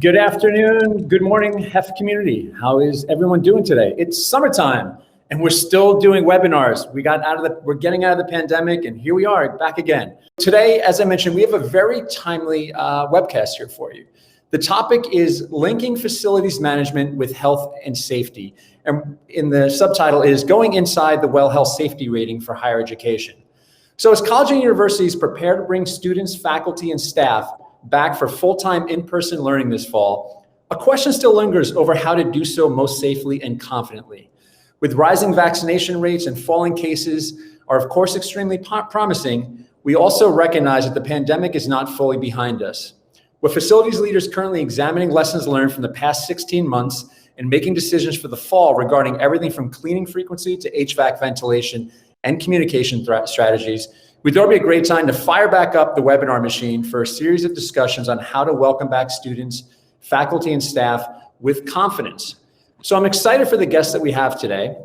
Good afternoon, good morning, HEF community. How is everyone doing today? It's summertime and we're still doing webinars. We're getting out of the pandemic and here we are back again. Today, as I mentioned, we have a very timely webcast here for you. The topic is linking facilities management with health and safety. And in the subtitle is going inside the WELL Health Safety Rating for higher education. So as college and universities prepare to bring students, faculty, and staff back for full-time in-person learning this fall, a question still lingers over how to do so most safely and confidently. With rising vaccination rates and falling cases are of course extremely promising, we also recognize that the pandemic is not fully behind us. With facilities leaders currently examining lessons learned from the past 16 months and making decisions for the fall regarding everything from cleaning frequency to HVAC ventilation and communication strategies, we thought it would be a great time to fire back up the webinar machine for a series of discussions on how to welcome back students, faculty, and staff with confidence. So I'm excited for the guests that we have today.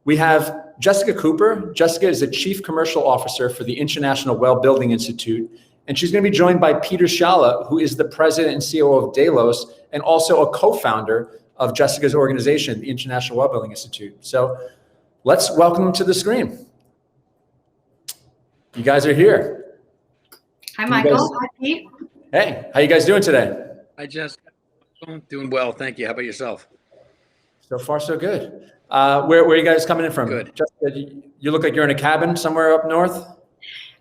We have Jessica Cooper. Jessica is the Chief Commercial Officer for the International Well Building Institute, and she's going to be joined by Peter Scialla, who is the President and COO of Delos, and also a co-founder of Jessica's organization, the International Well Building Institute. So let's welcome them to the screen. You guys are here. Hi, Michael. Hi, Pete. Hey, how you guys doing today? Hi, Jessica. Doing well, thank you. How about yourself? So far, so good. Where are you guys coming in from? Good. Jessica, you look like you're in a cabin somewhere up north.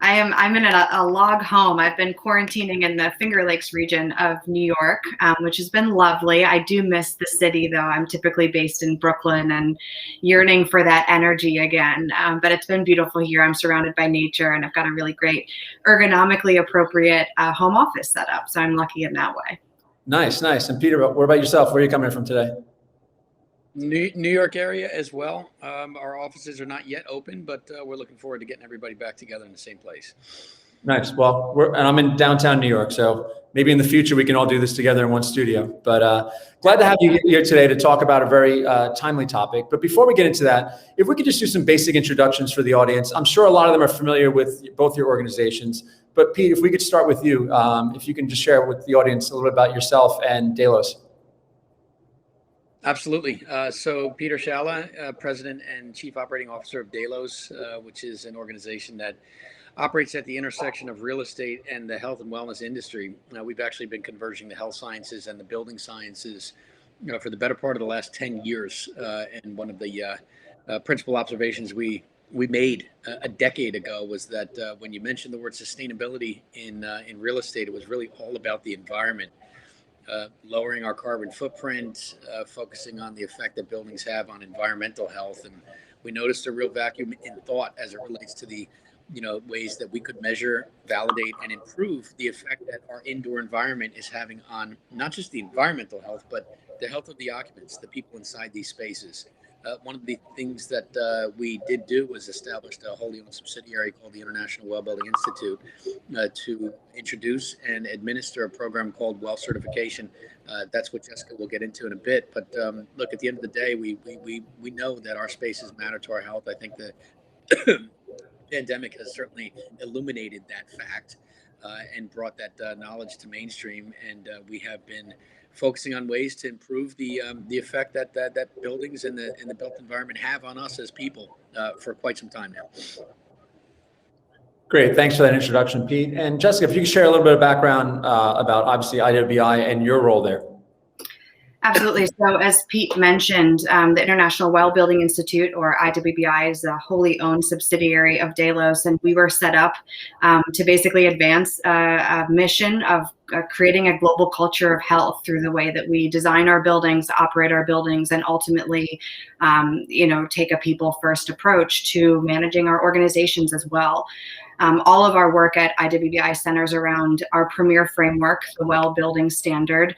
I'm in a log home. I've been quarantining in the Finger Lakes region of New York, which has been lovely. I do miss the city, though. I'm typically based in Brooklyn and yearning for that energy again. But it's been beautiful here. I'm surrounded by nature, and I've got a really great, ergonomically appropriate home office set up. So I'm lucky in that way. Nice, nice. And Peter, what about yourself? Where are you coming from today? New York area as well. Our offices are not yet open, but we're looking forward to getting everybody back together in the same place. Nice. Well, and I'm in downtown New York, so maybe in the future we can all do this together in one studio. But glad to have you here today to talk about a very timely topic. But before we get into that, if we could just do some basic introductions for the audience. I'm sure a lot of them are familiar with both your organizations. But Pete, if we could start with you, if you can just share with the audience a little bit about yourself and Delos. Absolutely. So Peter Scialla, President and Chief Operating Officer of Delos, which is an organization that operates at the intersection of real estate and the health and wellness industry. We've actually been converging the health sciences and the building sciences for the better part of the last 10 years. And one of the principal observations we made a decade ago was that when you mentioned the word sustainability in real estate, it was really all about the environment. Lowering our carbon footprint, focusing on the effect that buildings have on environmental health. And we noticed a real vacuum in thought as it relates to the ways that we could measure, validate, and improve the effect that our indoor environment is having on not just the environmental health, but the health of the occupants, the people inside these spaces. One of the things that we did do was establish a wholly owned subsidiary called the International Well Building Institute to introduce and administer a program called WELL Certification. That's what Jessica will get into in a bit. But look, at the end of the day, we know that our spaces matter to our health. I think the pandemic has certainly illuminated that fact and brought that knowledge to mainstream. And we have been focusing on ways to improve the effect that buildings and the built environment have on us as people for quite some time now. Great, thanks for that introduction, Pete. And Jessica, if you could share a little bit of background about obviously IWBI and your role there. Absolutely. So as Pete mentioned, the International Well Building Institute, or IWBI, is a wholly owned subsidiary of Delos, and we were set up to basically advance a mission of creating a global culture of health through the way that we design our buildings, operate our buildings, and ultimately, take a people-first approach to managing our organizations as well. All of our work at IWBI centers around our premier framework, the Well Building Standard,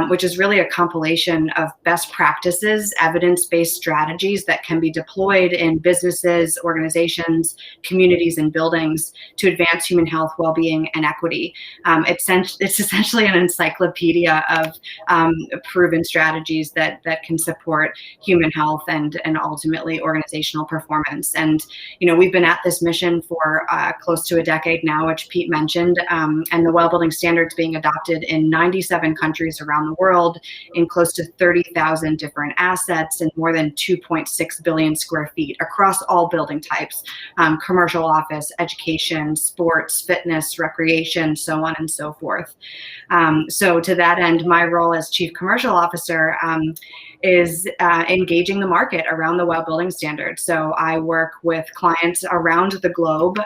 which is really a compilation of best practices, evidence-based strategies that can be deployed in businesses, organizations, communities, and buildings to advance human health, well-being, and equity. It's essentially an encyclopedia of proven strategies that can support human health and ultimately organizational performance. And we've been at this mission for close to a decade now, which Pete mentioned, and the well building standards being adopted in 97 countries around the world, in close to 30,000 different assets and more than 2.6 billion square feet across all building types, commercial, office, education, sports, fitness, recreation, so on and so forth. So to that end, my role as Chief Commercial Officer is engaging the market around the well building standard. So I work with clients around the globe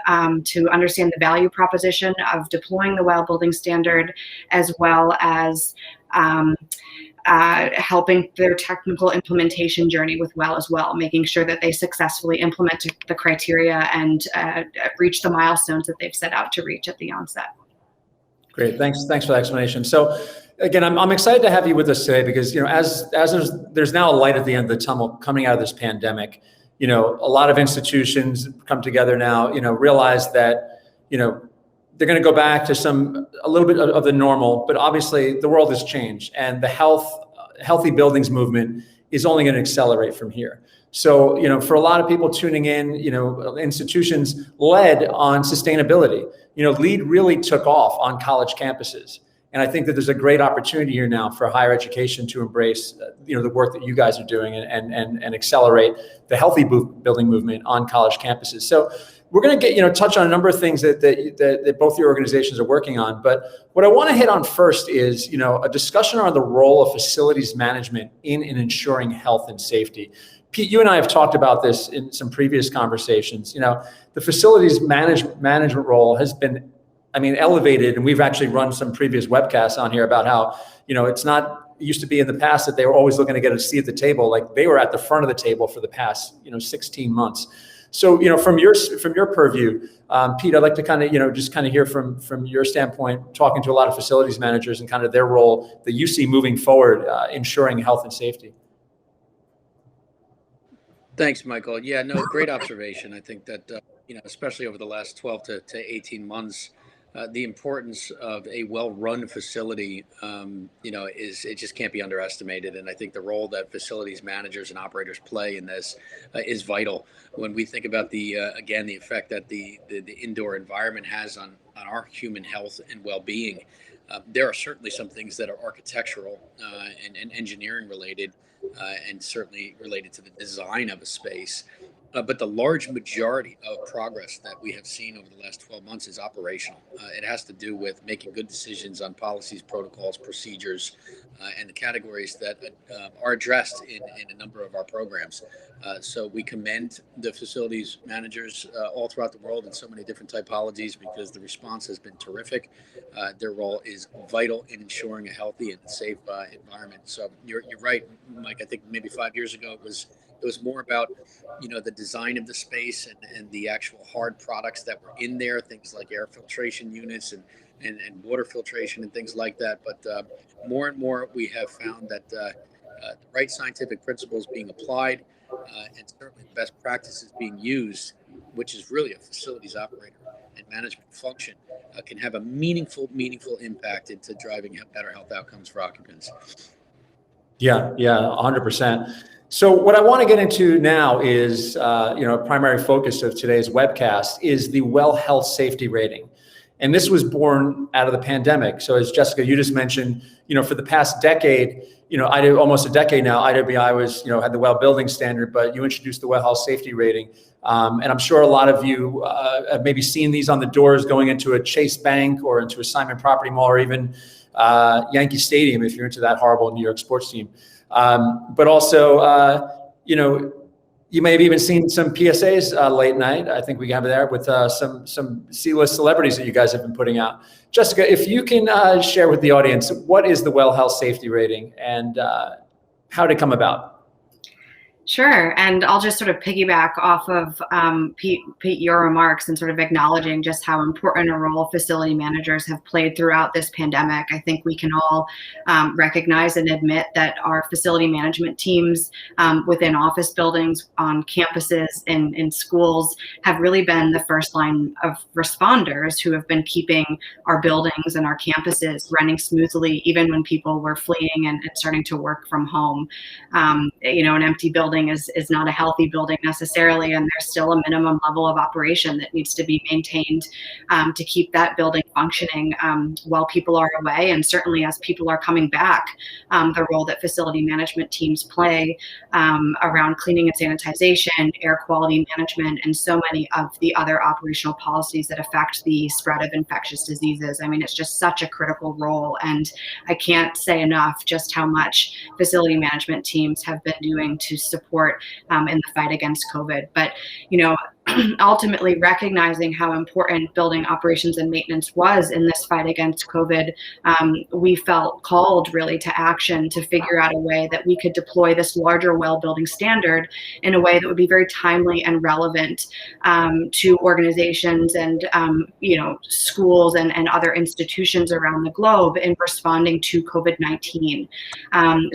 to understand the value proposition of deploying the well building standard, as well as helping their technical implementation journey with well as well, making sure that they successfully implement the criteria and reach the milestones that they've set out to reach at the onset. Great, thanks for the explanation. So again, I'm excited to have you with us today because, as there's now a light at the end of the tunnel coming out of this pandemic. A lot of institutions come together now, realize that, they're going to go back to a little bit of the normal, but obviously the world has changed, and the healthy buildings movement is only going to accelerate from here. So, for a lot of people tuning in, institutions led on sustainability. LEED really took off on college campuses. And I think that there's a great opportunity here now for higher education to embrace, the work that you guys are doing and accelerate the healthy building movement on college campuses. So we're going to touch on a number of things that both your organizations are working on. But what I want to hit on first is, a discussion around the role of facilities management in ensuring health and safety. Pete, you and I have talked about this in some previous conversations. The facilities management role has been, elevated, and we've actually run some previous webcasts on here about how, it used to be in the past that they were always looking to get a seat at the table. Like they were at the front of the table for the past, 16 months. So, from your purview, Pete, I'd like to kind of, just kind of hear from your standpoint, talking to a lot of facilities managers and kind of their role that you see moving forward, ensuring health and safety. Thanks, Michael. Yeah, no, great observation. I think that, especially over the last 12 to 18 months, the importance of a well-run facility, it just can't be underestimated. And I think the role that facilities managers and operators play in this is vital. When we think about the effect that the indoor environment has on our human health and well-being, there are certainly some things that are architectural and engineering related, and certainly related to the design of a space. But the large majority of progress that we have seen over the last 12 months is operational. It has to do with making good decisions on policies, protocols, procedures, and the categories that are addressed in a number of our programs. So we commend the facilities managers all throughout the world in so many different typologies because the response has been terrific. Their role is vital in ensuring a healthy and safe environment. So you're right, Mike. I think maybe 5 years ago it was more about, the design of the space and the actual hard products that were in there, things like air filtration units and water filtration and things like that. But more and more we have found that the right scientific principles being applied and certainly the best practices being used, which is really a facilities operator and management function, can have a meaningful impact into driving better health outcomes for occupants. Yeah, 100%. So what I want to get into now is, a primary focus of today's webcast is the well health safety rating. And this was born out of the pandemic. So as Jessica, you just mentioned, for the past decade, almost a decade now, IWBI was, had the well building standard, but you introduced the well health safety rating. And I'm sure a lot of you have maybe seen these on the doors going into a Chase Bank or into a Simon Property Mall or even Yankee Stadium if you're into that horrible New York sports team. But also, you may have even seen some PSAs late night. I think we have it there with some C-list celebrities that you guys have been putting out. Jessica, if you can share with the audience, what is the well health safety rating and how did it come about? Sure, and I'll just sort of piggyback off of Pete, your remarks and sort of acknowledging just how important a role facility managers have played throughout this pandemic. I think we can all recognize and admit that our facility management teams within office buildings, on campuses, in schools have really been the first line of responders who have been keeping our buildings and our campuses running smoothly, even when people were fleeing and starting to work from home. An empty building building is not a healthy building necessarily, and there's still a minimum level of operation that needs to be maintained to keep that building functioning while people are away, and certainly as people are coming back, the role that facility management teams play around cleaning and sanitization, air quality management, and so many of the other operational policies that affect the spread of infectious diseases. I mean, it's just such a critical role, and I can't say enough just how much facility management teams have been doing to support in the fight against COVID. But, ultimately recognizing how important building operations and maintenance was in this fight against COVID, we felt called really to action to figure out a way that we could deploy this larger well building standard in a way that would be very timely and relevant to organizations and schools and other institutions around the globe in responding to COVID-19.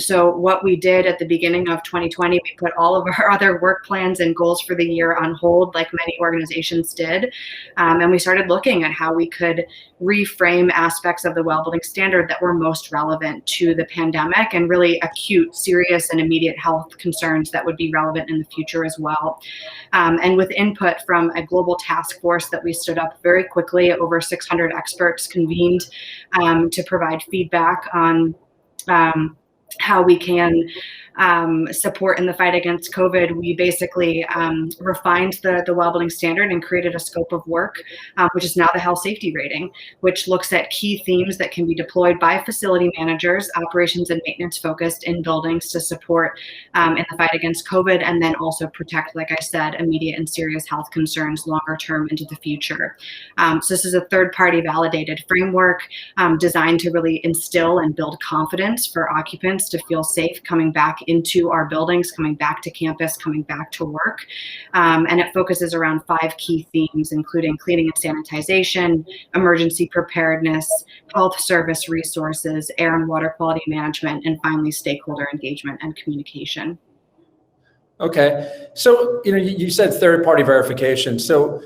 So what we did at the beginning of 2020, we put all of our other work plans and goals for the year on hold, like many organizations did. And we started looking at how we could reframe aspects of the well building standard that were most relevant to the pandemic and really acute, serious, and immediate health concerns that would be relevant in the future as well. And with input from a global task force that we stood up very quickly, over 600 experts convened to provide feedback on how we can support in the fight against COVID, we basically refined the well building standard and created a scope of work, which is now the health safety rating, which looks at key themes that can be deployed by facility managers, operations and maintenance focused in buildings to support in the fight against COVID, and then also protect, like I said, immediate and serious health concerns longer term into the future. So this is a third-party validated framework designed to really instill and build confidence for occupants to feel safe coming back into our buildings, coming back to campus, coming back to work. And it focuses around 5 key themes, including cleaning and sanitization, emergency preparedness, health service resources, air and water quality management, and finally, stakeholder engagement and communication. Okay. So, you said third-party verification. So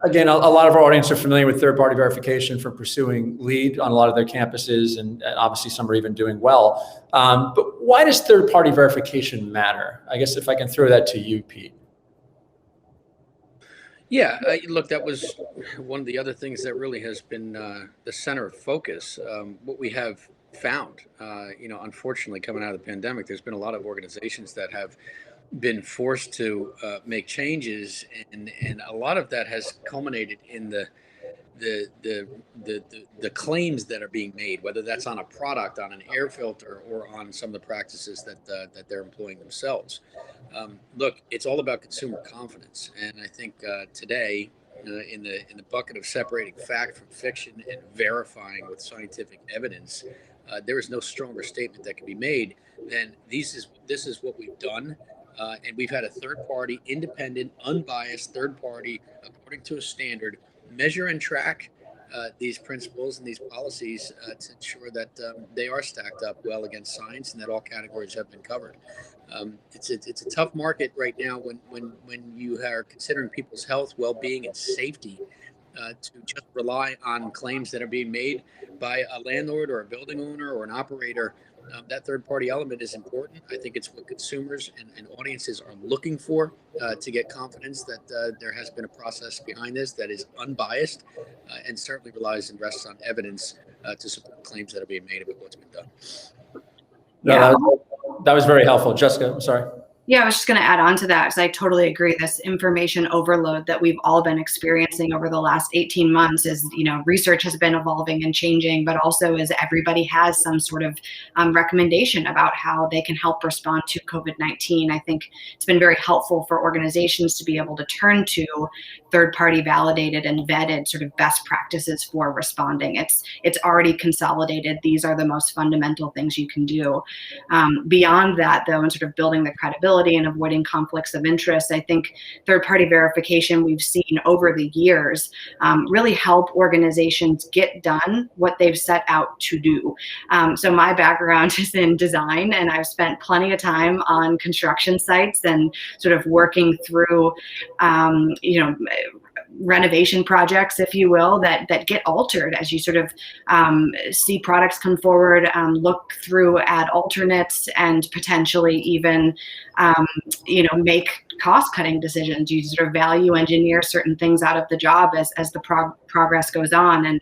again, a lot of our audience are familiar with third-party verification from pursuing LEED on a lot of their campuses, and obviously some are even doing well. But why does third-party verification matter? I guess if I can throw that to you, Pete. Yeah, look, that was one of the other things that really has been the center of focus. What we have found, unfortunately, coming out of the pandemic, there's been a lot of organizations that have been forced to make changes, and a lot of that has culminated in the claims that are being made, whether that's on a product, on an air filter, or on some of the practices that they're employing themselves. Look, it's all about consumer confidence, and I think today, in the bucket of separating fact from fiction and verifying with scientific evidence, there is no stronger statement that can be made than this is what we've done. And we've had a third-party, independent, unbiased third-party, according to a standard, measure and track these principles and these policies to ensure that they are stacked up well against science and that all categories have been covered. It's a tough market right now when you are considering people's health, well-being, and safety to just rely on claims that are being made by a landlord or a building owner or an operator. That third-party element is important. I think it's what consumers and audiences are looking for to get confidence that there has been a process behind this that is unbiased and certainly relies and rests on evidence to support claims that are being made about what's been done. No, that was very helpful. Jessica, I'm sorry. Yeah, I was just going to add on to that because I totally agree. This information overload that we've all been experiencing over the last 18 months is, research has been evolving and changing, but also as everybody has some sort of recommendation about how they can help respond to COVID-19. I think it's been very helpful for organizations to be able to turn to third-party validated and vetted sort of best practices for responding. It's already consolidated. These are the most fundamental things you can do. Beyond that, though, and sort of building the credibility and avoiding conflicts of interest, I think third-party verification we've seen over the years really help organizations get done what they've set out to do. So my background is in design, and I've spent plenty of time on construction sites and sort of working through, renovation projects, if you will, that get altered as you sort of see products come forward, look through at alternates, and potentially even make cost-cutting decisions. You sort of value engineer certain things out of the job as the progress goes on. And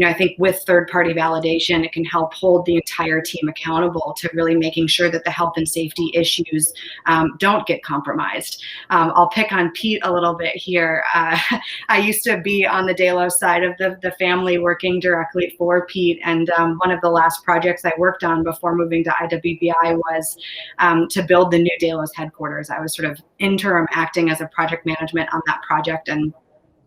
I think with third-party validation, it can help hold the entire team accountable to really making sure that the health and safety issues don't get compromised. I'll pick on Pete a little bit here. I used to be on the Delos side of the family, working directly for Pete. And one of the last projects I worked on before moving to IWBI was to build the new Delos headquarters. I was sort of interim acting as a project management on that project, and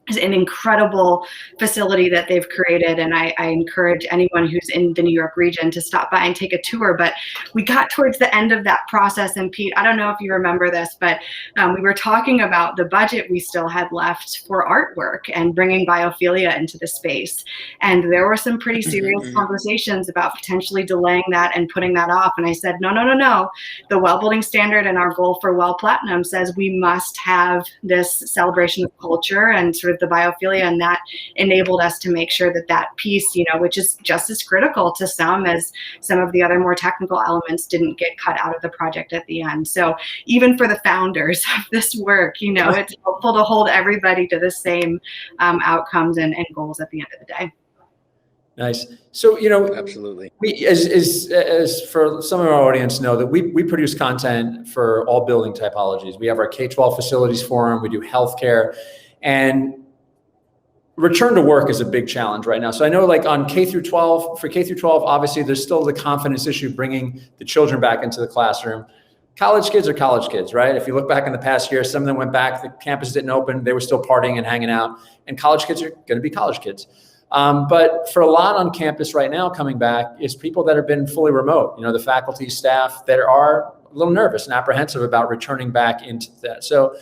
is an incredible facility that they've created. And I encourage anyone who's in the New York region to stop by and take a tour. But we got towards the end of that process, and Pete, I don't know if you remember this, but we were talking about the budget we still had left for artwork and bringing biophilia into the space. And there were some pretty serious conversations about potentially delaying that and putting that off. And I said, no. The well building standard and our goal for Well Platinum says we must have this celebration of culture and sort of the biophilia, and that enabled us to make sure that piece, which is just as critical to some as some of the other more technical elements, didn't get cut out of the project at the end. So even for the founders of this work, it's helpful to hold everybody to the same outcomes and goals at the end of the day. Nice. So, absolutely. We, as for some of our audience know, that we produce content for all building typologies. We have our K-12 facilities forum, we do healthcare, and return to work is a big challenge right now. So I know, like on K through 12, for K through 12, obviously there's still the confidence issue bringing the children back into the classroom. College kids are college kids, right? If you look back in the past year, some of them went back, the campus didn't open, they were still partying and hanging out, and college kids are going to be college kids. But for a lot on campus right now coming back is people that have been fully remote, the faculty, staff that are a little nervous and apprehensive about returning back into that. So,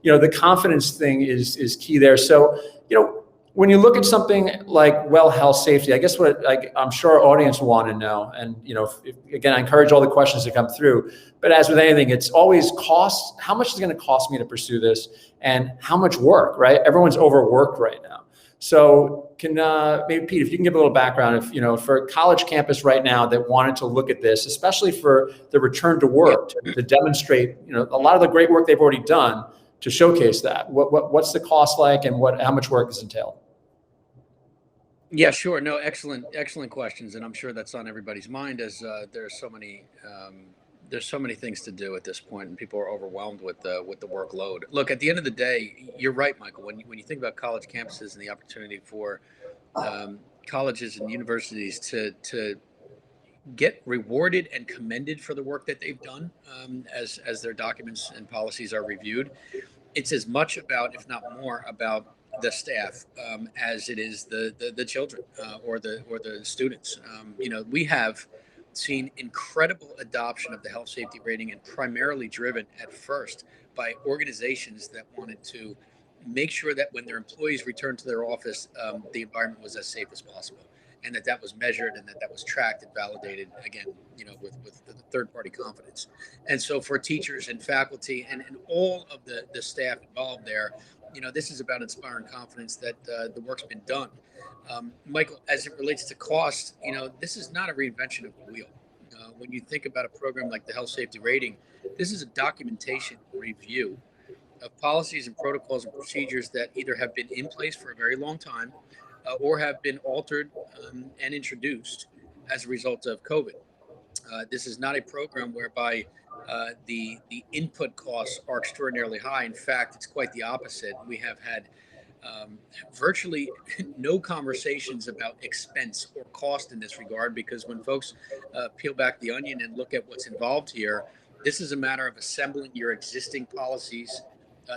the confidence thing is key there. So, when you look at something like well health safety, I guess what I'm sure our audience will want to know, and again, I encourage all the questions to come through, but as with anything, it's always cost. How much is it going to cost me to pursue this, and how much work, right? Everyone's overworked right now. So can maybe Pete, if you can give a little background, for a college campus right now that wanted to look at this, especially for the return to work, to demonstrate, a lot of the great work they've already done, to showcase that. What's the cost like, and how much work is entailed? Yeah, sure. No, excellent questions, and I'm sure that's on everybody's mind as there's so many things to do at this point, and people are overwhelmed with the workload. Look, at the end of the day, you're right, Michael. When you think about college campuses and the opportunity for colleges and universities to get rewarded and commended for the work that they've done as their documents and policies are reviewed, it's as much about, if not more, about the staff as it is the children or the students. We have seen incredible adoption of the health safety rating, and primarily driven at first by organizations that wanted to make sure that when their employees returned to their office, the environment was as safe as possible, and that was measured, and that was tracked and validated, again, with the third-party confidence. And so for teachers and faculty and all of the staff involved there, this is about inspiring confidence that the work's been done. Michael, as it relates to cost, this is not a reinvention of the wheel. When you think about a program like the health safety rating, this is a documentation review of policies and protocols and procedures that either have been in place for a very long time or have been altered and introduced as a result of COVID. This is not a program whereby the input costs are extraordinarily high. In fact, it's quite the opposite. We have had virtually no conversations about expense or cost in this regard, because when folks peel back the onion and look at what's involved here, this is a matter of assembling your existing policies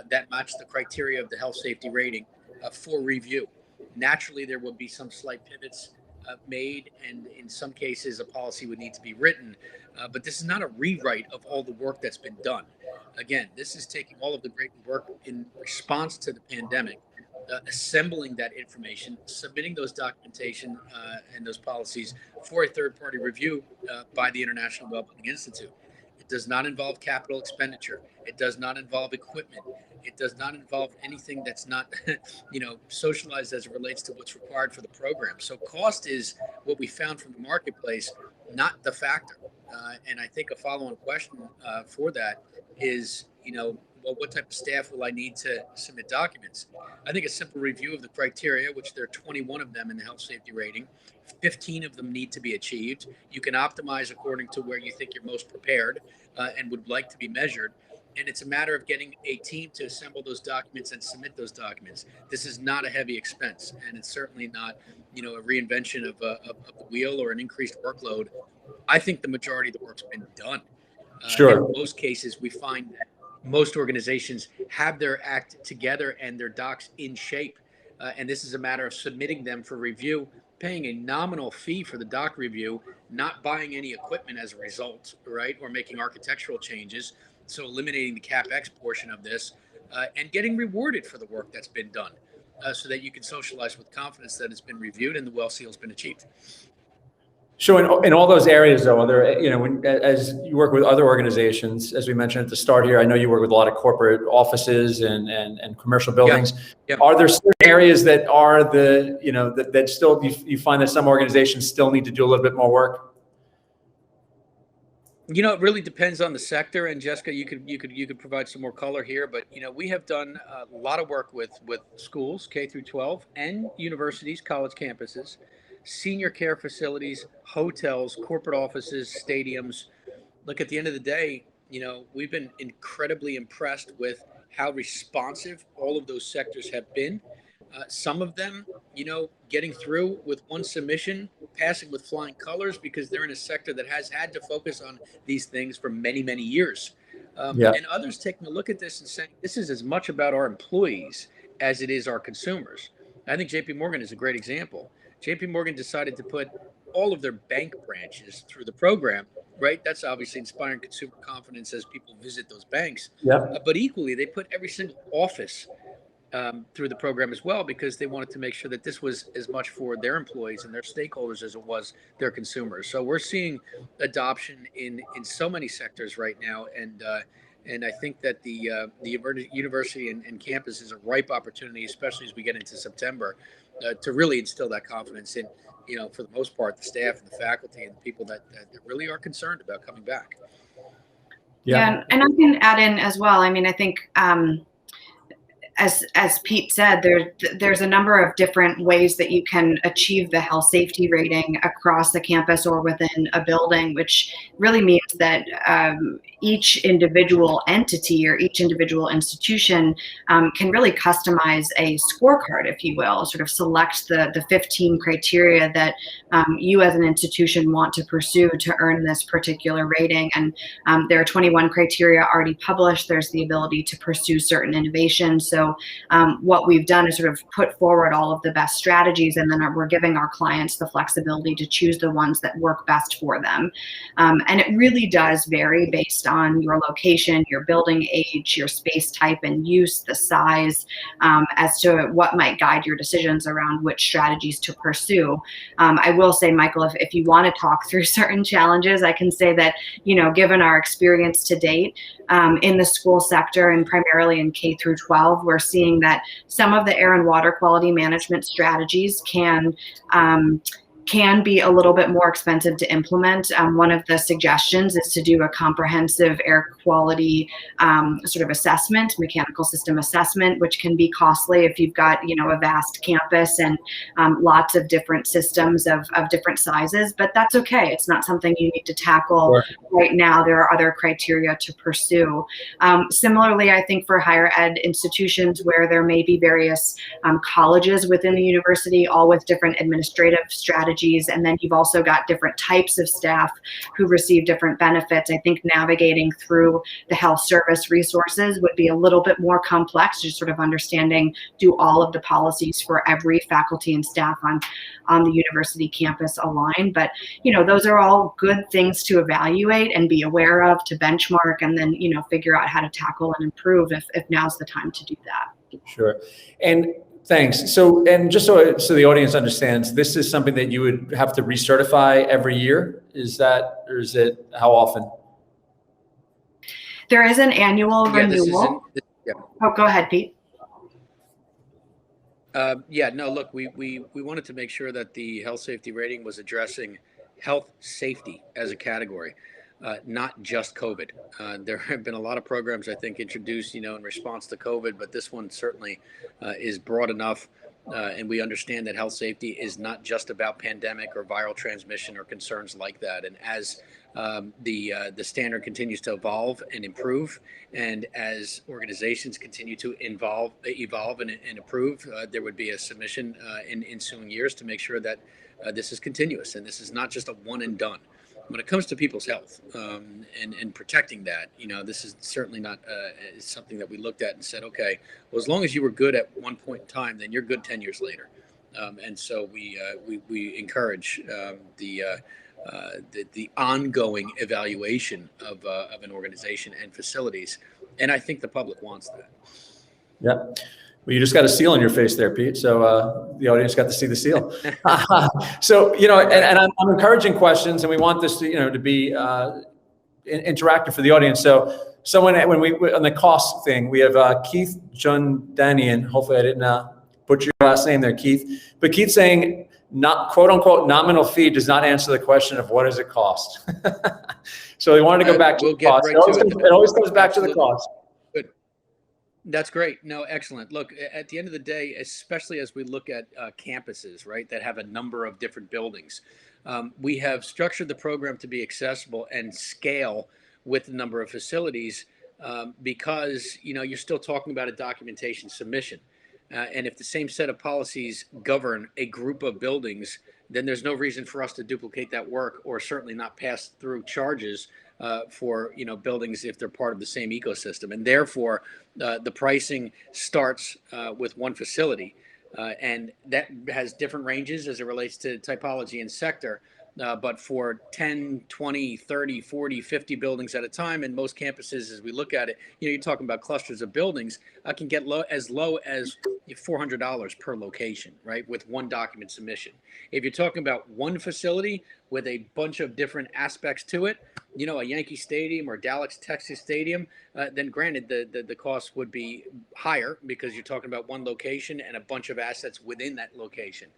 that match the criteria of the health safety rating for review. Naturally, there will be some slight pivots made, and in some cases a policy would need to be written, but this is not a rewrite of all the work that's been done. Again, this is taking all of the great work in response to the pandemic, assembling that information, submitting those documentation and those policies for a third-party review by the International Well Building Institute. It does not involve capital expenditure. It does not involve equipment. It does not involve anything that's not, socialized as it relates to what's required for the program. So cost is what we found from the marketplace, not the factor. And I think a follow-on question for that is, well, what type of staff will I need to submit documents? I think a simple review of the criteria, which there are 21 of them in the health safety rating, 15 of them need to be achieved. You can optimize according to where you think you're most prepared and would like to be measured. And it's a matter of getting a team to assemble those documents and submit those documents. This is not a heavy expense, and it's certainly not, a reinvention of the wheel or an increased workload. I think the majority of the work's been done. Sure. In most cases, we find that most organizations have their act together and their docs in shape. And this is a matter of submitting them for review, paying a nominal fee for the doc review, not buying any equipment as a result, right? Or making architectural changes. So eliminating the CapEx portion of this and getting rewarded for the work that's been done so that you can socialize with confidence that it's been reviewed and the well seal's been achieved. So in all those areas, though, are there, as you work with other organizations, as we mentioned at the start here, I know you work with a lot of corporate offices and commercial buildings. Yeah. Are there certain areas that are that still you find that some organizations still need to do a little bit more work? It really depends on the sector. And Jessica, you could provide some more color here. But we have done a lot of work with schools, K through 12, and universities, college campuses, senior care facilities, hotels, corporate offices, stadiums. Look, at the end of the day, we've been incredibly impressed with how responsive all of those sectors have been. Some of them, getting through with one submission, passing with flying colors because they're in a sector that has had to focus on these things for many, many years. And others taking a look at this and saying, this is as much about our employees as it is our consumers. I think JP Morgan is a great example. JP Morgan decided to put all of their bank branches through the program, right? That's obviously inspiring consumer confidence as people visit those banks. But equally, they put every single office through the program as well, because they wanted to make sure that this was as much for their employees and their stakeholders as it was their consumers. So we're seeing adoption in so many sectors right now, and I think that the university and campus is a ripe opportunity, especially as we get into September, to really instill that confidence in, for the most part, the staff and the faculty and the people that really are concerned about coming back. Yeah, and I can add in as well. I mean, I think as Pete said, there's a number of different ways that you can achieve the health safety rating across a campus or within a building, which really means that each individual entity or each individual institution can really customize a scorecard, if you will, sort of select the 15 criteria that you as an institution want to pursue to earn this particular rating. And there are 21 criteria already published. There's the ability to pursue certain innovations. So what we've done is sort of put forward all of the best strategies, and then we're giving our clients the flexibility to choose the ones that work best for them. And it really does vary based on your location, your building age, your space type and use, the size, as to what might guide your decisions around which strategies to pursue. I will say, Michael, if you want to talk through certain challenges, I can say that, given our experience to date in the school sector and primarily in K through 12, we're seeing that some of the air and water quality management strategies can be a little bit more expensive to implement. One of the suggestions is to do a comprehensive air quality sort of assessment, mechanical system assessment, which can be costly if you've got, a vast campus and lots of different systems of different sizes, but that's okay. It's not something you need to tackle right now. There are other criteria to pursue. Similarly, I think for higher ed institutions where there may be various colleges within the university, all with different administrative strategies, and then you've also got different types of staff who receive different benefits. I think navigating through the health service resources would be a little bit more complex, just sort of understanding, do all of the policies for every faculty and staff on the university campus align? But, those are all good things to evaluate and be aware of, to benchmark, and then, figure out how to tackle and improve if now's the time to do that. Sure. And thanks. So, and just so the audience understands, this is something that you would have to recertify every year. Is that, or is it how often? There is an annual renewal. Yeah. Oh, go ahead, Pete. Yeah, no, look, we wanted to make sure that the health safety rating was addressing health safety as a category, not just COVID. There have been a lot of programs, I think, introduced, in response to COVID, but this one certainly is broad enough. And we understand that health safety is not just about pandemic or viral transmission or concerns like that. And as the standard continues to evolve and improve, and as organizations continue to evolve and improve, there would be a submission in ensuing years to make sure that this is continuous and this is not just a one and done. When it comes to people's health and protecting that, this is certainly not something that we looked at and said, okay, well, as long as you were good at one point in time, then you're good 10 years later. And so we encourage the ongoing evaluation of an organization and facilities. And I think the public wants that. Yeah. Well, you just got a seal on your face there, Pete. So the audience got to see the seal. So, and I'm encouraging questions, and we want this to be interactive for the audience. So when we on the cost thing, we have Keith Jundanian. Hopefully I didn't butcher your last name there, Keith. But Keith's saying, not quote unquote nominal fee does not answer the question of what does it cost. So we wanted to go back to the cost. It always comes back to the cost. Good. That's great. No, excellent. Look, at the end of the day, especially as we look at campuses, right, that have a number of different buildings, we have structured the program to be accessible and scale with the number of facilities because, you're still talking about a documentation submission. And if the same set of policies govern a group of buildings, then there's no reason for us to duplicate that work, or certainly not pass through charges for buildings if they're part of the same ecosystem. And therefore, the pricing starts with one facility, and that has different ranges as it relates to typology and sector. But for 10, 20, 30, 40, 50 buildings at a time, and most campuses, as we look at it, you're talking about clusters of buildings, can get as low as $400 per location, right, with one document submission. If you're talking about one facility with a bunch of different aspects to it, a Yankee Stadium or Dallas, Texas Stadium, then granted the cost would be higher because you're talking about one location and a bunch of assets within that location.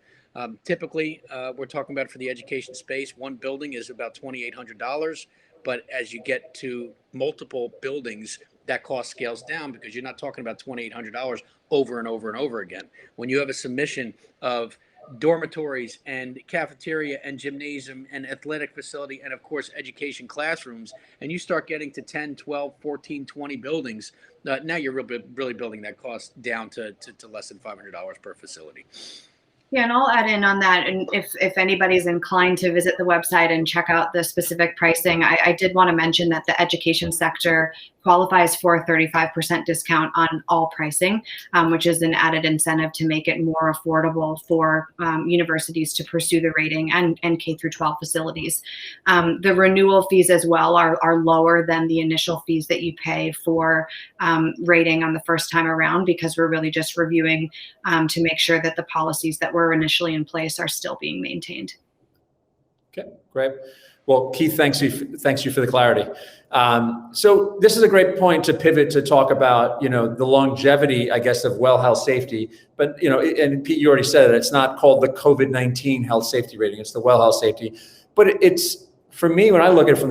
Typically, we're talking about for the education space, one building is about $2,800. But as you get to multiple buildings, that cost scales down because you're not talking about $2,800 over and over and over again. When you have a submission of dormitories and cafeteria and gymnasium and athletic facility and, of course, education classrooms, and you start getting to 10, 12, 14, 20 buildings, now you're really building that cost down to less than $500 per facility. Yeah, and I'll add in on that. And if anybody's inclined to visit the website and check out the specific pricing, I did want to mention that the education sector qualifies for a 35% discount on all pricing, which is an added incentive to make it more affordable for universities to pursue the rating and K through 12 facilities. The renewal fees as well are lower than the initial fees that you pay for rating on the first time around, because we're really just reviewing to make sure that the policies that were initially in place are still being maintained. Okay, great. Well, Keith, thanks you for the clarity. So this is a great point to pivot to talk about, the longevity, I guess, of well health safety. But, and Pete, you already said it, it's not called the COVID-19 health safety rating, it's the well health safety. But it's, for me, when I look at it from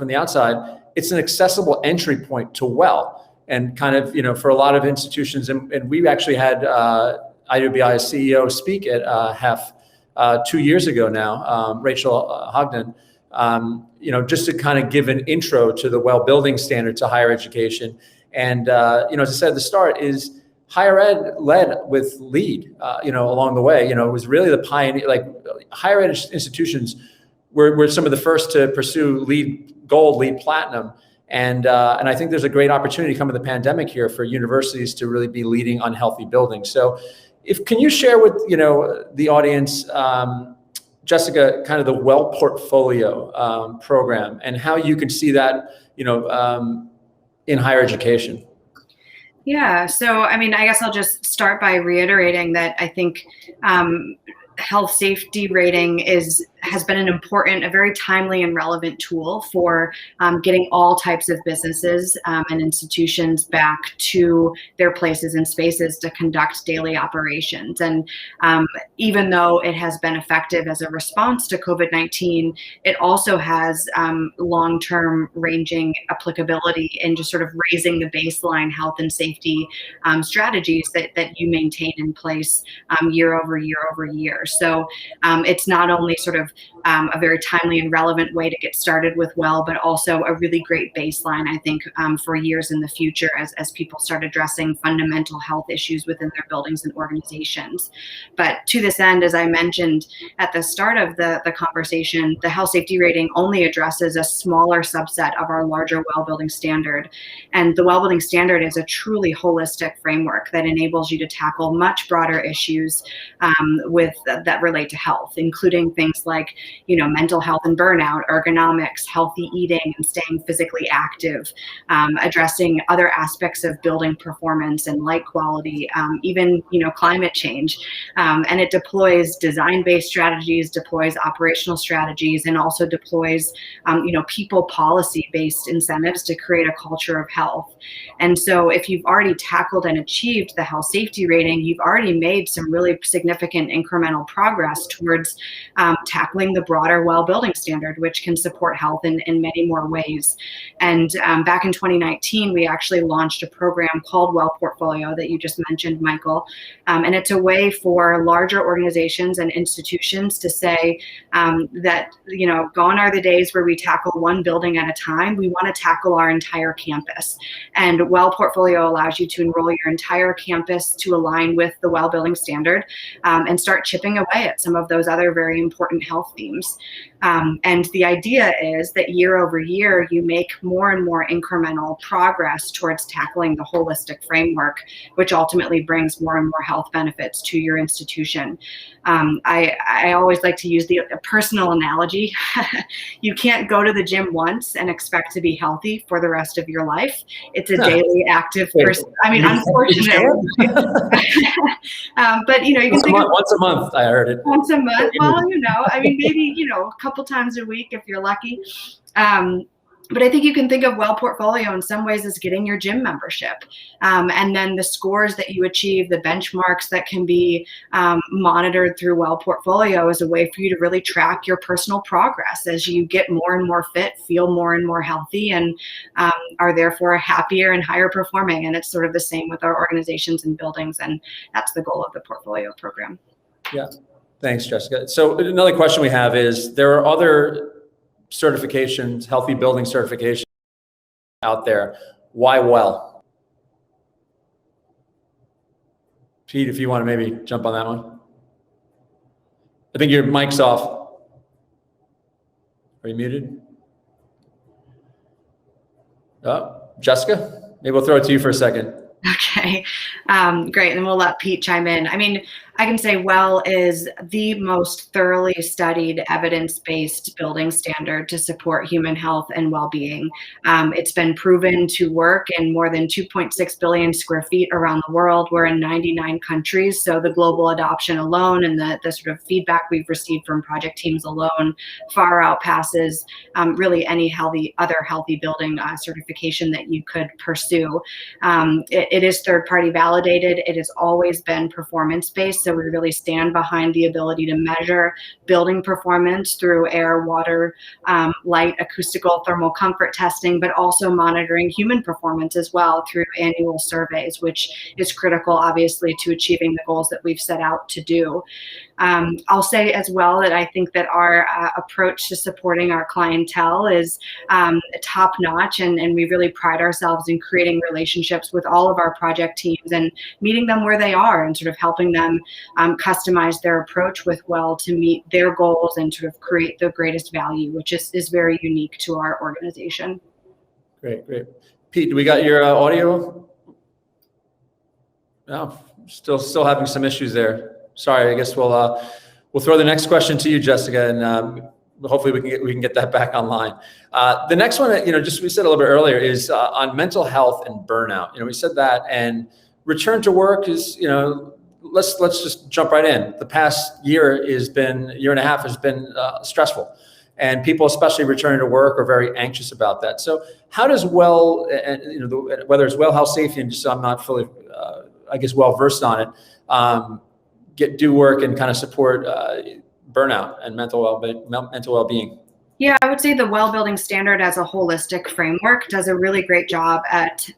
the outside, it's an accessible entry point to well. And kind of, for a lot of institutions, and we actually had IWBI CEO speak at HEF 2 years ago now, Rachel Hogden, just to kind of give an intro to the well building standard to higher education. And, as I said at the start, is higher ed led with LEED, along the way. It was really the pioneer, like higher ed institutions were some of the first to pursue LEED Gold, LEED Platinum. And I think there's a great opportunity coming the pandemic here for universities to really be leading on healthy buildings. So can you share with, the audience, Jessica, kind of the well portfolio program and how you can see that, in higher education? Yeah, so I guess I'll just start by reiterating that I think health safety rating has been an important, a very timely and relevant tool for getting all types of businesses and institutions back to their places and spaces to conduct daily operations. And even though it has been effective as a response to COVID-19, it also has long-term ranging applicability in just sort of raising the baseline health and safety strategies that you maintain in place year over year over year. So it's not only sort of a very timely and relevant way to get started with well, but also a really great baseline, I think, for years in the future as people start addressing fundamental health issues within their buildings and organizations. But to this end, as I mentioned at the start of the conversation, the health safety rating only addresses a smaller subset of our larger well building standard. And the well building standard is a truly holistic framework that enables you to tackle much broader issues that relate to health, including things like, mental health and burnout, ergonomics, healthy eating and staying physically active, addressing other aspects of building performance and light quality, even, climate change. And it deploys design-based strategies, deploys operational strategies, and also deploys, people policy-based incentives to create a culture of health. And so if you've already tackled and achieved the health safety rating, you've already made some really significant incremental progress towards tackling the broader well building standard, which can support health in many more ways. And back in 2019, we actually launched a program called Well Portfolio that you just mentioned, Michael. And it's a way for larger organizations and institutions to say that, gone are the days where we tackle one building at a time. We want to tackle our entire campus. And Well Portfolio allows you to enroll your entire campus to align with the well building standard and start chipping away at some of those other very important health themes. And the idea is that year over year, you make more and more incremental progress towards tackling the holistic framework, which ultimately brings more and more health benefits to your institution. I always like to use a personal analogy. You can't go to the gym once and expect to be healthy for the rest of your life. It's a daily active person. I mean, unfortunately. But, you can think of once a month, I heard it. Once a month. Well, maybe, a couple times a week if you're lucky. But I think you can think of Well Portfolio in some ways as getting your gym membership. And then the scores that you achieve, the benchmarks that can be monitored through Well Portfolio is a way for you to really track your personal progress as you get more and more fit, feel more and more healthy, and are therefore happier and higher performing. And it's sort of the same with our organizations and buildings. And that's the goal of the Portfolio program. Yeah. Thanks, Jessica. So another question we have is, there are other certifications, healthy building certifications out there. Why well? Pete, if you want to maybe jump on that one. I think your mic's off. Are you muted? Oh, Jessica, maybe we'll throw it to you for a second. Okay, great. And we'll let Pete chime in. I mean, I can say well is the most thoroughly studied evidence-based building standard to support human health and well-being. It's been proven to work in more than 2.6 billion square feet around the world. We're in 99 countries. So the global adoption alone and the sort of feedback we've received from project teams alone far outpasses really any other healthy building certification that you could pursue. It is third-party validated. It has always been performance-based. So we really stand behind the ability to measure building performance through air, water, light, acoustical, thermal comfort testing, but also monitoring human performance as well through annual surveys, which is critical, obviously, to achieving the goals that we've set out to do. I'll say as well that I think that our approach to supporting our clientele is top-notch, and we really pride ourselves in creating relationships with all of our project teams and meeting them where they are and sort of helping them customize their approach with well to meet their goals and sort of create the greatest value, which is very unique to our organization. Great. Pete, do we got your audio? No, still having some issues there. Sorry, I guess we'll throw the next question to you, Jessica, and hopefully we can get that back online. The next one, just we said a little bit earlier, is on mental health and burnout. We said that, and return to work is, let's just jump right in. The past year and a half has been stressful, and people, especially returning to work, are very anxious about that. So how does whether it's well health safety, and just so I'm not fully, well versed on it, do work and kind of support burnout and mental well-being? Yeah, I would say the Well Building Standard as a holistic framework does a really great job at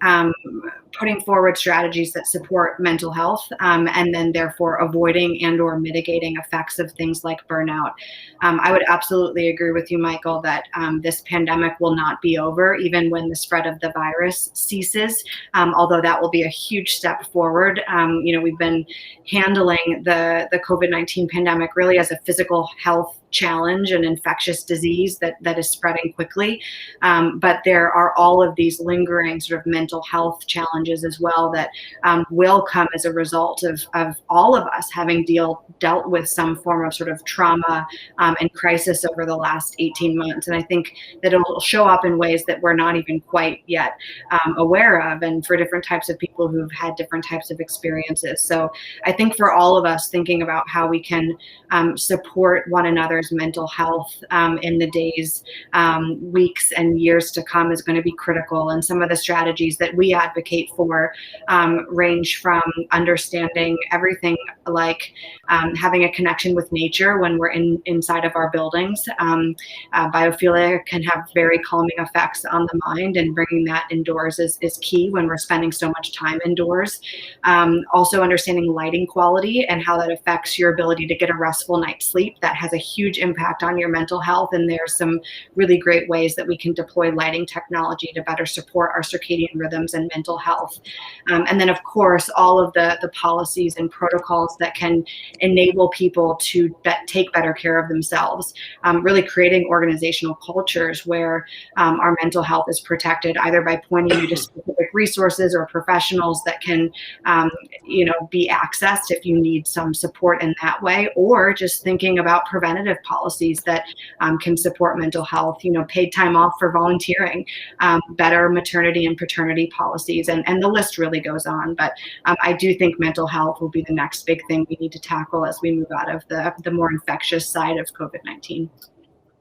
putting forward strategies that support mental health, and then therefore avoiding and or mitigating effects of things like burnout. I would absolutely agree with you, Michael, that this pandemic will not be over even when the spread of the virus ceases, although that will be a huge step forward. We've been handling the COVID-19 pandemic really as a physical health challenge and infectious disease that is spreading quickly. But there are all of these lingering sort of mental health challenges as well that will come as a result of all of us having dealt with some form of sort of trauma and crisis over the last 18 months. And I think that it will show up in ways that we're not even quite yet aware of, and for different types of people who've had different types of experiences. So I think for all of us, thinking about how we can support one another's mental health in the days, weeks, and years to come is going to be critical. And some of the strategies that we advocate for range from understanding everything like having a connection with nature when we're inside of our buildings. Biophilia can have very calming effects on the mind, and bringing that indoors is key when we're spending so much time indoors. Also understanding lighting quality and how that affects your ability to get a restful night's sleep. That has a huge impact on your mental health, and there's some really great ways that we can deploy lighting technology to better support our circadian rhythms and mental health. And then, of course, all of the policies and protocols that can enable people to take better care of themselves, really creating organizational cultures where our mental health is protected, either by pointing you to specific resources or professionals that can be accessed if you need some support in that way, or just thinking about preventative policies that can support mental health, paid time off for volunteering, better maternity and paternity policies, and the list really goes on. But I do think mental health will be the next big thing we need to tackle as we move out of the more infectious side of COVID-19.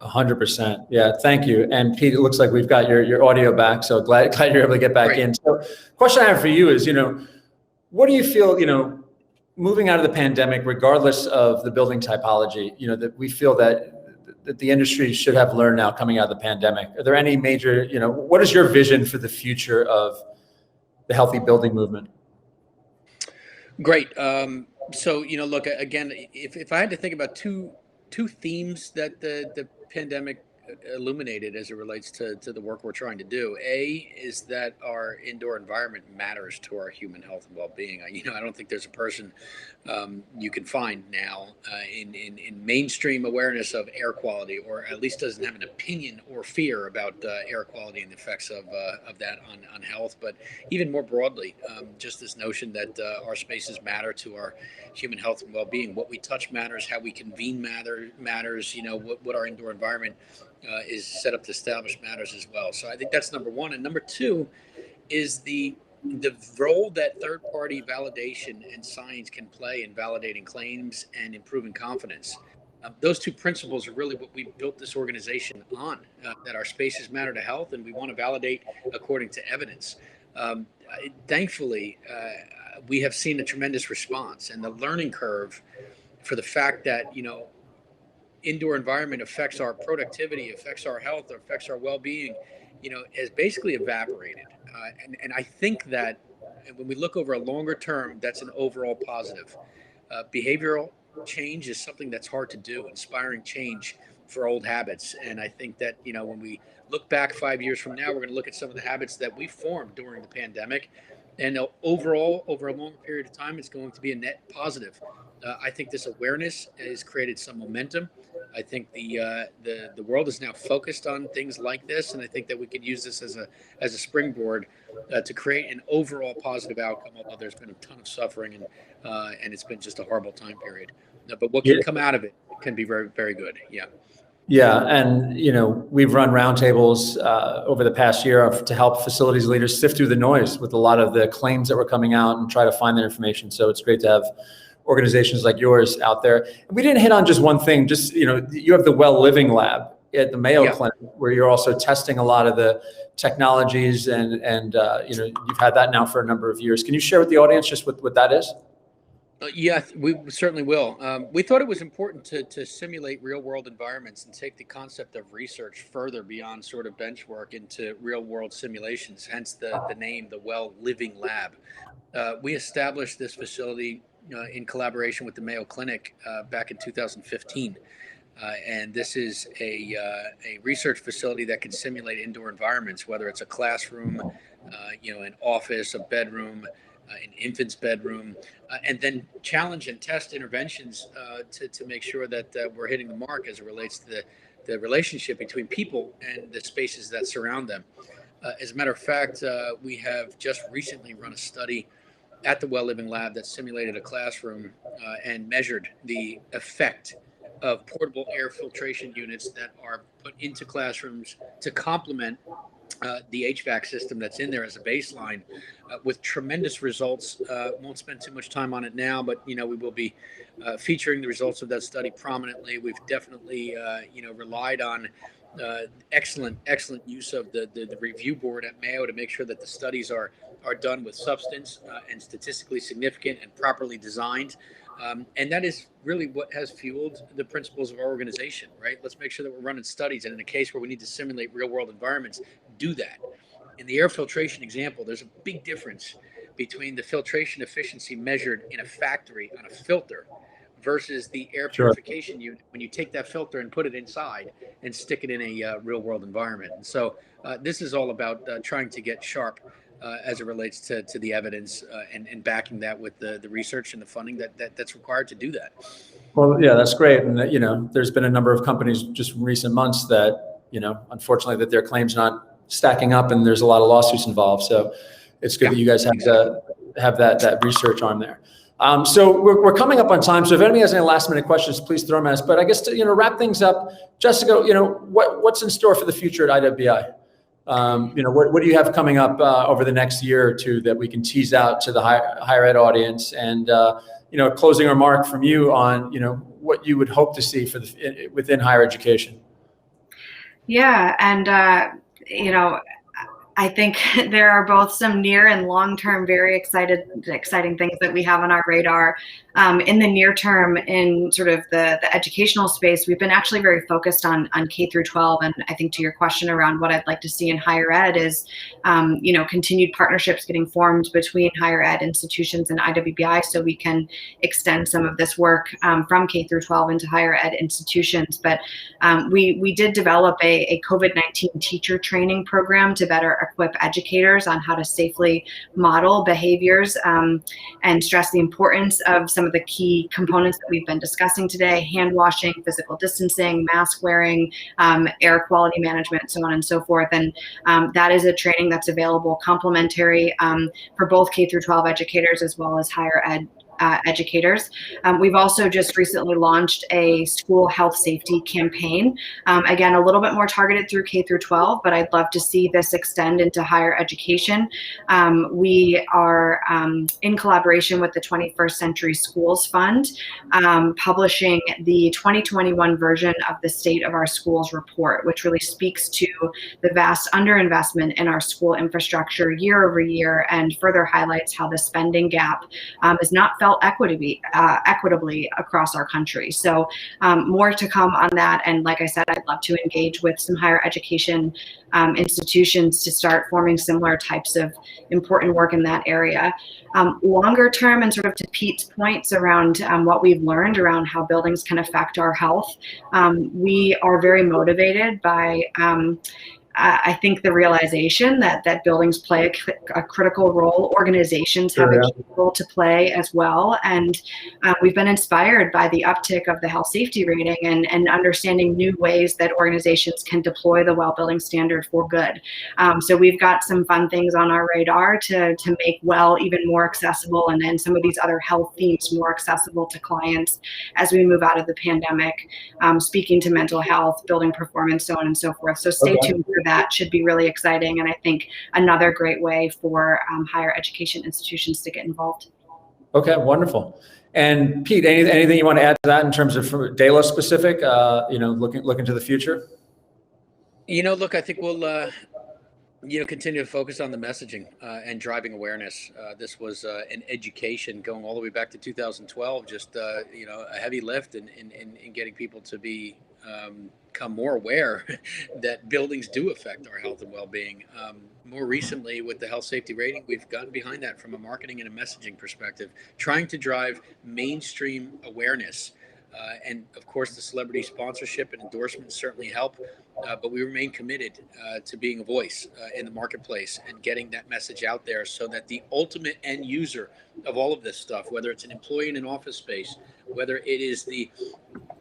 100%. Yeah, thank you. And Pete, it looks like we've got your audio back, so glad you're able to get back in. So question I have for you is, what do you feel, moving out of the pandemic, regardless of the building typology, that we feel that the industry should have learned now coming out of the pandemic? Are there any major, what is your vision for the future of the healthy building movement? Great. So, look, again, if I had to think about two themes that the pandemic illuminated as it relates to the work we're trying to do. A is that our indoor environment matters to our human health and well-being. I don't think there's a person you can find now in mainstream awareness of air quality, or at least doesn't have an opinion or fear about air quality and the effects of that on health. But even more broadly, just this notion that our spaces matter to our human health and well-being. What we touch matters, how we convene matters, what our indoor environment is set up to establish matters as well. So I think that's number one. And number two is the role that third-party validation and science can play in validating claims and improving confidence. Those two principles are really what we built this organization on, that our spaces matter to health, and we want to validate according to evidence. Thankfully, we have seen a tremendous response, and the learning curve for the fact that, indoor environment affects our productivity, affects our health, affects our well-being, has basically evaporated. And I think that when we look over a longer term, that's an overall positive. Behavioral change is something that's hard to do, inspiring change for old habits. And I think that, when we look back 5 years from now, we're going to look at some of the habits that we formed during the pandemic. And overall, over a longer period of time, it's going to be a net positive. I think this awareness has created some momentum. I think the world is now focused on things like this, and I think that we could use this as a springboard to create an overall positive outcome. Although there's been a ton of suffering and it's been just a horrible time period. But what can come out of it can be very, very good. Yeah. Yeah, and we've run roundtables over the past year to help facilities leaders sift through the noise with a lot of the claims that were coming out and try to find that information. So it's great to have organizations like yours out there. And we didn't hit on just one thing, just, you have the Well Living Lab at the Mayo Clinic, where you're also testing a lot of the technologies and you've had that now for a number of years. Can you share with the audience just what that is? Yeah, we certainly will. We thought it was important to simulate real world environments and take the concept of research further beyond sort of bench work into real world simulations, hence the name, the Well Living Lab. We established this facility in collaboration with the Mayo Clinic back in 2015. And this is a research facility that can simulate indoor environments, whether it's a classroom, an office, a bedroom, an infant's bedroom, and then challenge and test interventions to make sure that we're hitting the mark as it relates to the relationship between people and the spaces that surround them. As a matter of fact, we have just recently run a study at the Well Living Lab that simulated a classroom and measured the effect of portable air filtration units that are put into classrooms to complement the HVAC system that's in there as a baseline, with tremendous results. Won't spend too much time on it now, but we will be featuring the results of that study prominently. We've definitely relied on excellent use of the review board at Mayo to make sure that the studies are done with substance and statistically significant and properly designed. And that is really what has fueled the principles of our organization, right? Let's make sure that we're running studies, and in a case where we need to simulate real world environments, do that. In the air filtration example, there's a big difference between the filtration efficiency measured in a factory on a filter versus the air purification unit when you take that filter and put it inside and stick it in a real world environment. And so this is all about trying to get sharp as it relates to the evidence and backing that with the research and the funding that's required to do that. Well, yeah, that's great. And, there's been a number of companies just in recent months that, unfortunately, that their claims not stacking up, and there's a lot of lawsuits involved. So it's good that you guys have that research arm there. So we're coming up on time. So if anybody has any last minute questions, please throw them at us. But I guess to wrap things up, Jessica, what's in store for the future at IWBI? What do you have coming up over the next year or two that we can tease out to the higher ed audience? And closing remark from you on what you would hope to see for within higher education. Yeah, and I think there are both some near and long-term very exciting things that we have on our radar. In the near term, in sort of the educational space, we've been actually very focused on K through 12. And I think to your question around what I'd like to see in higher ed is, continued partnerships getting formed between higher ed institutions and IWBI, so we can extend some of this work from K through 12 into higher ed institutions. But we did develop a COVID-19 teacher training program to better equip educators on how to safely model behaviors and stress the importance of some of the key components that we've been discussing today: hand washing, physical distancing, mask wearing, air quality management, so on and so forth. And that is a training that's available complimentary for both K through 12 educators as well as higher ed educators. We've also just recently launched a school health safety campaign. Again, a little bit more targeted through K through 12, but I'd love to see this extend into higher education. We are in collaboration with the 21st Century Schools Fund, publishing the 2021 version of the State of Our Schools report, which really speaks to the vast underinvestment in our school infrastructure year over year, and further highlights how the spending gap is not felt equitably across our country. So more to come on that. And like I said, I'd love to engage with some higher education institutions to start forming similar types of important work in that area. Longer term, and sort of to Pete's points around what we've learned around how buildings can affect our health, we are very motivated by I think the realization that buildings play a critical role. Organizations have a key role to play as well. And we've been inspired by the uptick of the health safety rating and understanding new ways that organizations can deploy the WELL building standard for good. So we've got some fun things on our radar to make WELL even more accessible, and then some of these other health themes more accessible to clients as we move out of the pandemic, speaking to mental health, building performance, so on and so forth. So stay tuned for that. Should be really exciting, and I think another great way for higher education institutions to get involved. Okay, wonderful. And Pete, anything you want to add to that in terms of Delos specific, looking to the future? Look, I think we'll, continue to focus on the messaging and driving awareness. This was an education going all the way back to 2012, just, a heavy lift in getting people to become more aware that buildings do affect our health and well-being. More recently, with the health safety rating, we've gotten behind that from a marketing and a messaging perspective, trying to drive mainstream awareness. And of course, the celebrity sponsorship and endorsements certainly help, but we remain committed to being a voice in the marketplace and getting that message out there so that the ultimate end user of all of this stuff, whether it's an employee in an office space, whether it is the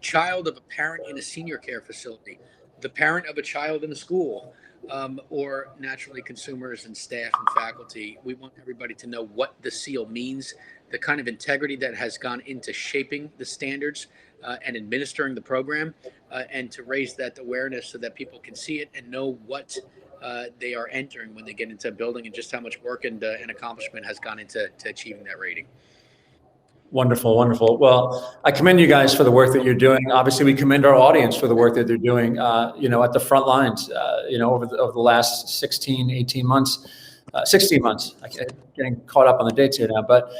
child of a parent in a senior care facility, the parent of a child in a school, or naturally consumers and staff and faculty, we want everybody to know what the seal means, the kind of integrity that has gone into shaping the standards and administering the program, and to raise that awareness so that people can see it and know what they are entering when they get into a building and just how much work and accomplishment has gone into achieving that rating. Wonderful, wonderful. Well, I commend you guys for the work that you're doing. Obviously, we commend our audience for the work that they're doing, at the front lines, over the last 18 months, 16 months. I'm getting caught up on the dates here now, but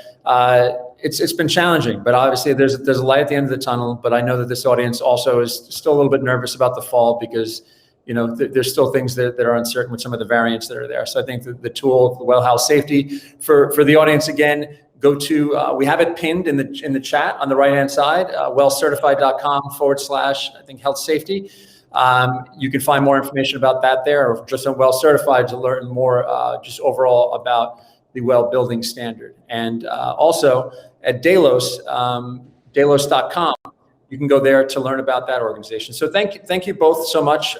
it's been challenging. But obviously, there's a light at the end of the tunnel. But I know that this audience also is still a little bit nervous about the fall because there's still things that are uncertain with some of the variants that are there. So I think the tool, the well health safety for the audience, again, go to, we have it pinned in the chat on the right-hand side, wellcertified.com/health safety. You can find more information about that there, or just on Well Certified to learn more just overall about the well building standard. And also at Delos, delos.com, you can go there to learn about that organization. So thank you both so much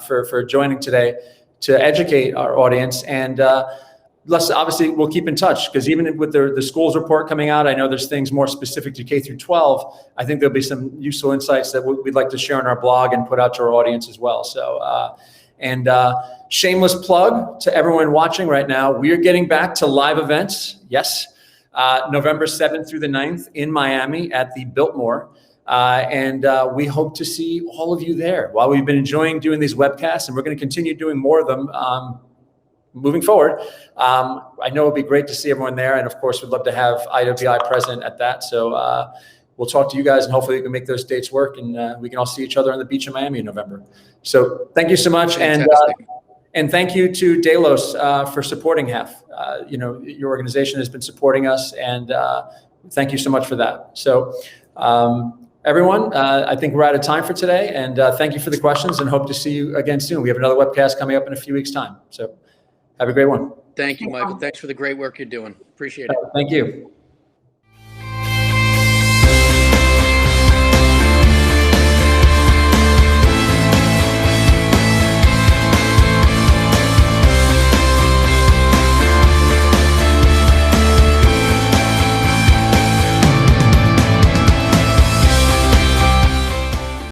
for joining today to educate our audience. And obviously, we'll keep in touch because even with the schools report coming out, I know there's things more specific to K through 12. I think there'll be some useful insights that we'd like to share on our blog and put out to our audience as well. So, shameless plug to everyone watching right now. We are getting back to live events. Yes, November 7th through the 9th in Miami at the Biltmore. And we hope to see all of you there. While we've been enjoying doing these webcasts, and we're going to continue doing more of them, moving forward, I know it'd be great to see everyone there. And of course, we'd love to have IWBI present at that. So we'll talk to you guys and hopefully we can make those dates work and we can all see each other on the beach in Miami in November. So thank you so much. And thank you to Delos for supporting HEF. Your organization has been supporting us and thank you so much for that. So everyone, I think we're out of time for today and thank you for the questions and hope to see you again soon. We have another webcast coming up in a few weeks' time. So have a great one. Thank you, Michael. Thanks for the great work you're doing. Appreciate it. Thank you.